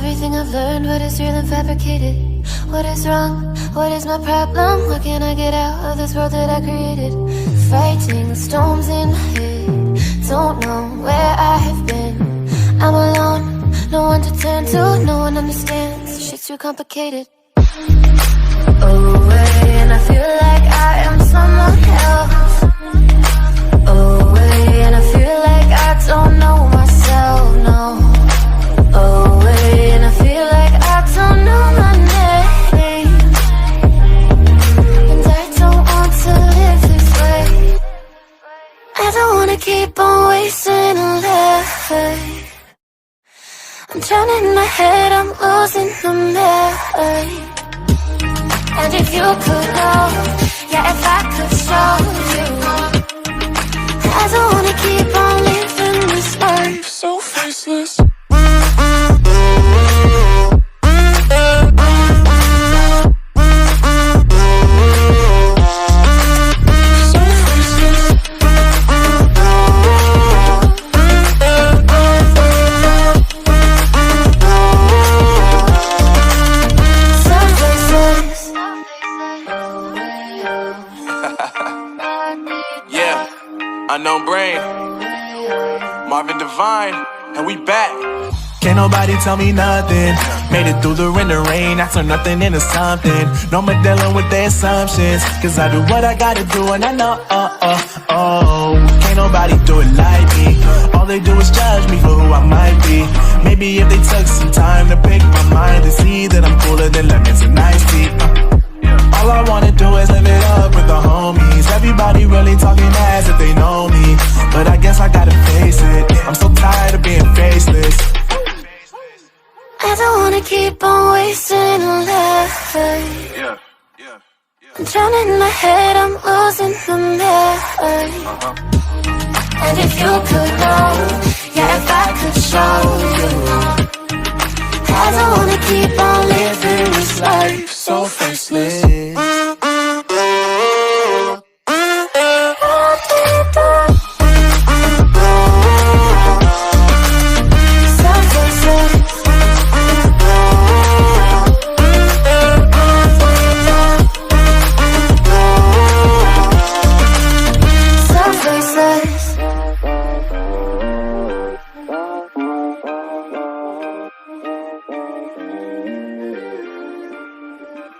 everything I've learned, what is real and fabricated? What is wrong? What is my problem? How can I get out of this world that I created? Fighting storms in my head, don't know where I have been. I'm alone, no one to turn to, no one understands. Shit's too complicated. Away, and I feel like I am someone else. Away, and I feel like I don't know myself, no. Away, and I feel like I don't know my name. And I don't want to live this way. I don't wanna keep on wasting life. I'm drowning in my head, I'm losing the mind. And if you could know, yeah, if I could show you, I don't wanna keep on living this life so faceless. Unknown Brain, Marvin Divine, and we back. Can't nobody tell me nothing. Made it through the rain and rain, I turn nothing into something. No more dealing with their assumptions, cause I do what I gotta do and I know, can't nobody do it like me. All they do is judge me for who I might be. Maybe if they took some time to pick my mind and see that I'm cooler than lemons and iced tea. All I wanna do is live it up with the homies. Everybody really talking as if they know me, but I guess I gotta face it. I'm so tired of being faceless. I don't wanna keep on wasting life. I'm drowning in my head, I'm losing the mind. And if you could know, yeah, if I could show you, I don't wanna keep on living this life so faceless.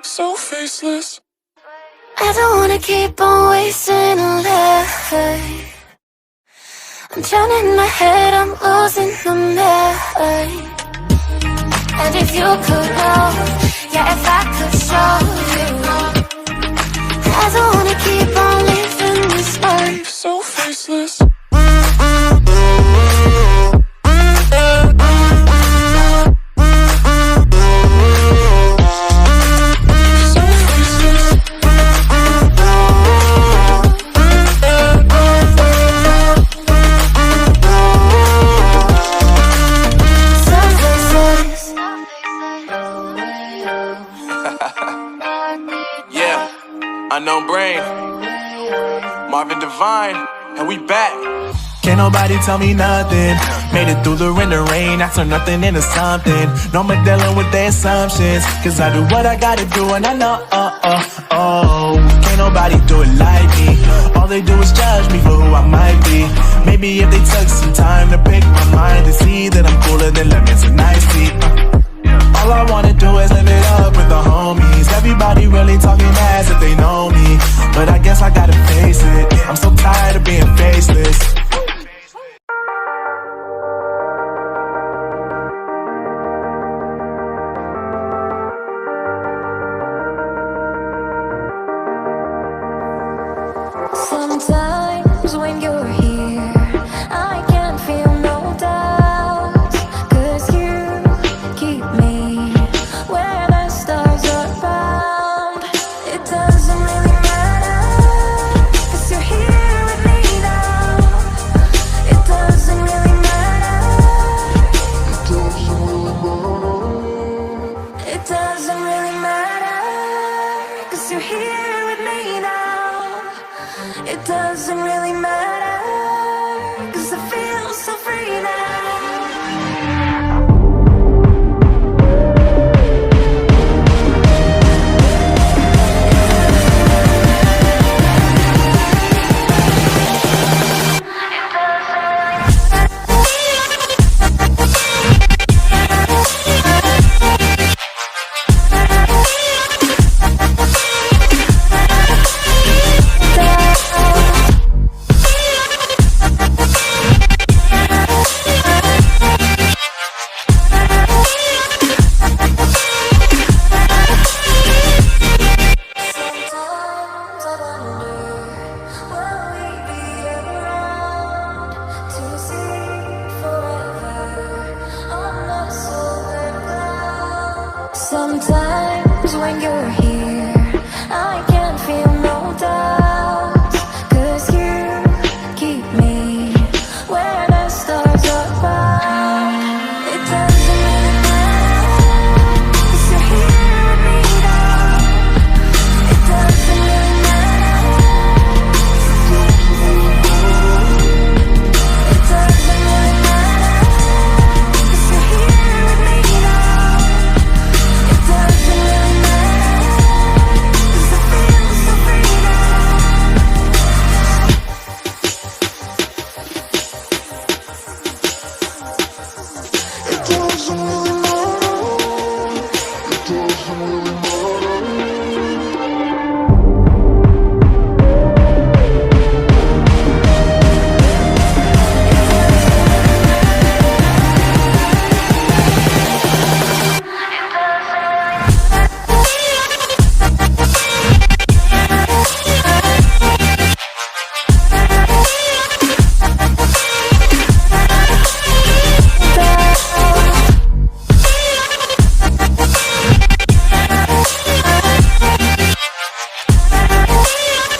So faceless. I don't wanna keep on wasting life. I'm drowning in my head, I'm losing the mind. And if you could know, yeah, if I could show you, I don't wanna keep on living this life so faceless. Unknown Brain, Marvin Divine, and we back. Can't nobody tell me nothing. Made it through the rain and rain, I turn nothing into something. No more dealing with their assumptions, cause I do what I gotta do and I know, can't nobody do it like me. All they do is judge me for who I might be. Maybe if they took some time to pick my mind and see that I'm cooler than lemons and iced tea. All I wanna do is live it up with the homies. Everybody really talking as if they know me, but I guess I gotta face it. I'm so tired of being faceless. Sometimes when you're here, I Sometimes when you're here, I can't feel no doubt, 'cause you keep me where the stars are found. It doesn't really matter, 'cause you're here with me now. It doesn't really matter. It doesn't really matter, 'cause you're here with me now. It doesn't really matter, 'cause I feel so free now. It doesn't really matter. It doesn't really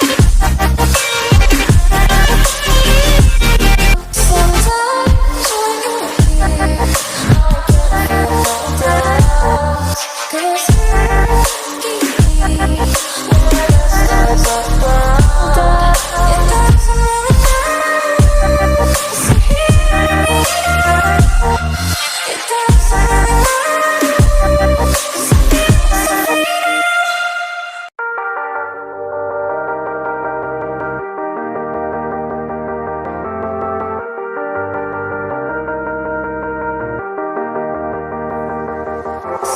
Sometimes when you're here, I can't feel no doubt, 'cause you keep me where the stars are found. It doesn't really matter, 'cause you're here with me now. It doesn't really matter, 'cause I feel so free now.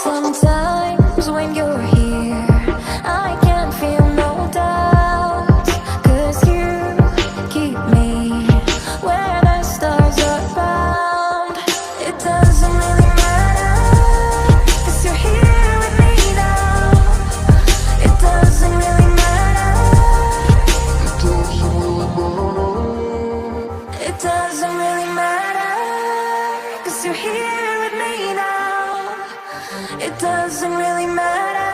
Sometimes when you're here, I can't feel no doubt, 'cause you keep me where the stars are found. It doesn't really matter, 'cause you're here with me now. It doesn't really matter. It doesn't really matter. It doesn't really matter, 'cause you're here with me now. It doesn't really matter.